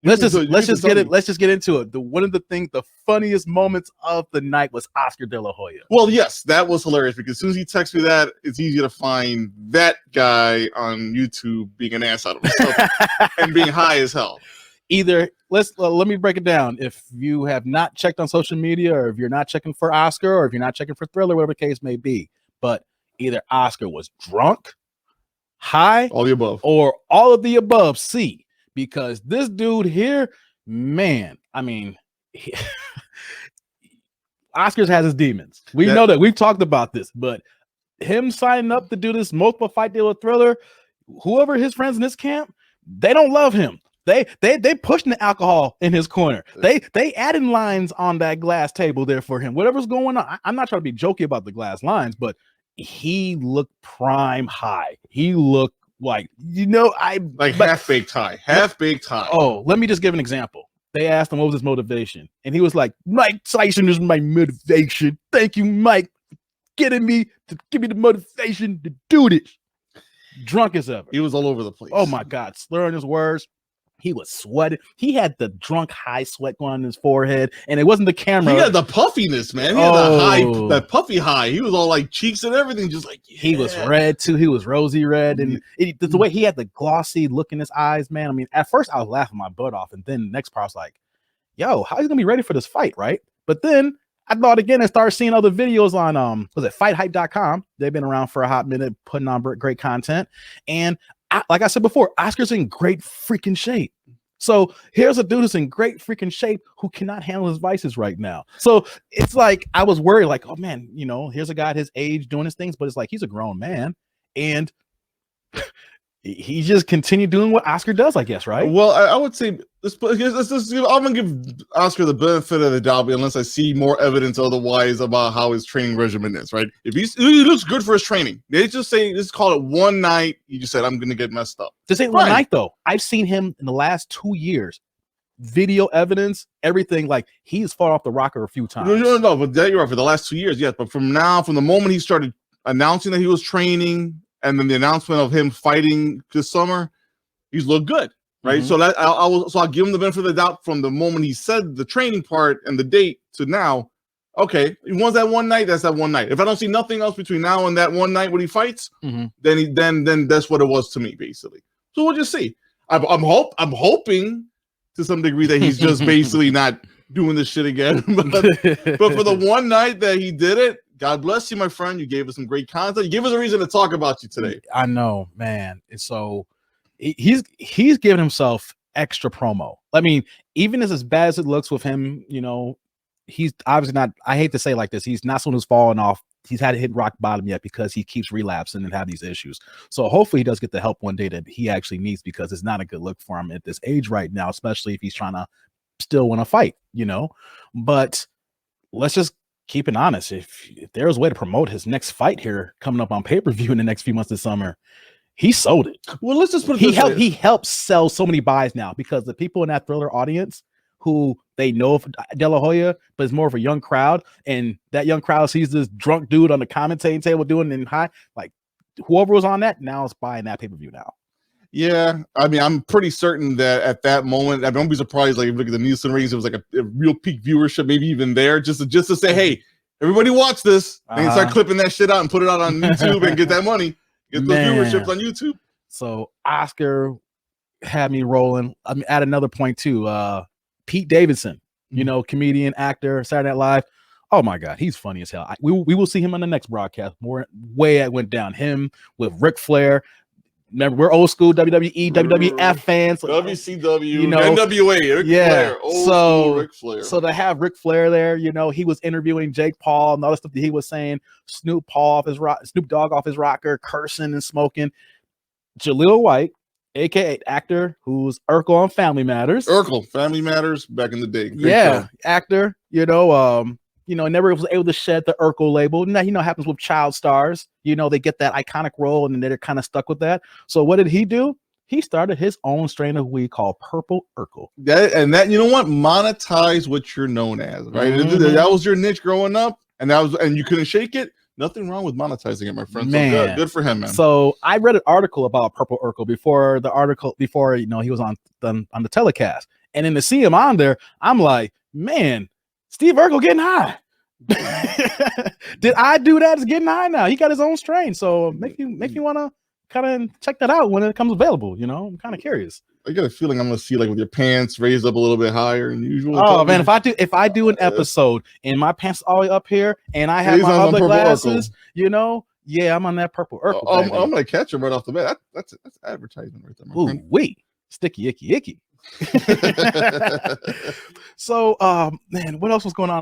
Let's just get into it. One of the funniest moments of the night was Oscar De La Hoya. Well, yes, that was hilarious because as soon as he texted me that, it's easy to find that guy on YouTube being an ass out of himself and being high as hell. Either let me break it down. If you have not checked on social media, or if you're not checking for Oscar, or if you're not checking for Triller, whatever the case may be, but either Oscar was drunk, high, all the above, or all of the above. C. Because this dude here, man, I mean, Oscars has his demons. We know that. We've talked about this, but him signing up to do this multiple fight deal with Triller, whoever his friends in this camp, they don't love him. They pushing the alcohol in his corner. They adding lines on that glass table there for him. Whatever's going on. I'm not trying to be jokey about the glass lines, but he looked prime high. He looked like, half-baked high. Oh, let me just give an example. They asked him what was his motivation, and he was like, Mike Tyson is my motivation. Thank you, Mike, getting me to give me the motivation to do this. Drunk as ever. He was all over the place. Oh my God, slurring his words. He was sweating. He had the drunk high sweat going on his forehead, and it wasn't the camera. He had the puffiness, man. He had that puffy high. He was all like cheeks and everything, just like he was red too. He was rosy red, and the way he had the glossy look in his eyes, man. I mean, at first I was laughing my butt off, and then the next part I was like, "Yo, how are you gonna be ready for this fight?" Right? But then I thought again and started seeing other videos on FightHype.com. They've been around for a hot minute, putting on great content, and like I said before, Oscar's in great freaking shape. So here's a dude who's in great freaking shape who cannot handle his vices right now. So it's like I was worried, like, oh man, here's a guy at his age doing his things, but it's like he's a grown man, and he just continued doing what Oscar does, I guess, right? Well, I would say I'm gonna give Oscar the benefit of the doubt unless I see more evidence otherwise about how his training regimen is, right? If he looks good for his training, they just call it one night. He just said, I'm gonna get messed up. This ain't one night though. I've seen him in the last 2 years, video evidence, everything. Like he's fallen off the rocker a few times. No, but that you're right, for the last 2 years, yes. But from the moment he started announcing that he was training, and then the announcement of him fighting this summer, he's looked good, right? So that I'll give him the benefit of the doubt from the moment he said the training part and the date to now. Okay, he wants that one night. That's that one night. If I don't see nothing else between now and that one night when he fights, then that's what it was to me, basically. So we'll just see. I'm hoping to some degree that he's just basically not doing this shit again. but for the one night that he did it, God bless you, my friend. You gave us some great content. You gave us a reason to talk about you today. I know, man. And so he's giving himself extra promo. I mean, even as bad as it looks with him, he's obviously not. I hate to say it like this. He's not someone who's fallen off. He's had to hit rock bottom yet because he keeps relapsing and have these issues. So hopefully he does get the help one day that he actually needs, because it's not a good look for him at this age right now, especially if he's trying to still want to fight. But let's just keep it honest. If there's a way to promote his next fight here coming up on pay-per-view in the next few months this summer, he sold it. Well, let's just put it he helped sell so many buys now, because the people in that Triller audience who they know of De La Hoya, but it's more of a young crowd, and that young crowd sees this drunk dude on the commentating table doing it in high, like whoever was on that now is buying that pay-per-view now. Yeah, I mean, I'm pretty certain that at that moment, I don't be surprised. Like, if you look at the Nielsen ratings, it was like a real peak viewership, maybe even there, just to say, hey, everybody watch this. And start clipping that shit out and put it out on YouTube and get that money, get those viewerships on YouTube. So Oscar had me rolling. I mean, at another point too, Pete Davison, comedian, actor, Saturday Night Live. Oh my God, he's funny as hell. We will see him on the next broadcast. Way it went down. Him with Ric Flair. Remember, we're old school WWE, WWF fans. WCW, NWA, Ric Flair, old school Ric Flair. So to have Ric Flair there, he was interviewing Jake Paul and all the stuff that he was saying. Snoop Dogg off his rocker, cursing and smoking. Jaleel White, aka actor, who's Urkel on Family Matters. Family Matters back in the day. Great show. Actor. Never was able to shed the Urkel label. Now, happens with child stars. They get that iconic role and then they're kind of stuck with that. So what did he do? He started his own strain of weed called Purple Urkel. Monetize what you're known as, right? That was your niche growing up, and you couldn't shake it. Nothing wrong with monetizing it, my friend. So good for him, man. So I read an article about Purple Urkel before he was on the telecast. And then to see him on there, I'm like, man, Steve Urkel getting high. Did I do that? It's getting high now. He got his own strain. So make you want to kind of check that out when it comes available. You know, I'm kind of curious. I got a feeling I'm gonna see like with your pants raised up a little bit higher than usual. Oh man, if I do an episode and my pants all the way up here and I have my other glasses, you know, yeah, I'm on that purple Urkel. I'm gonna catch him right off the bat. That's advertisement right there. Ooh, wait, sticky icky. So, man, what else was going on?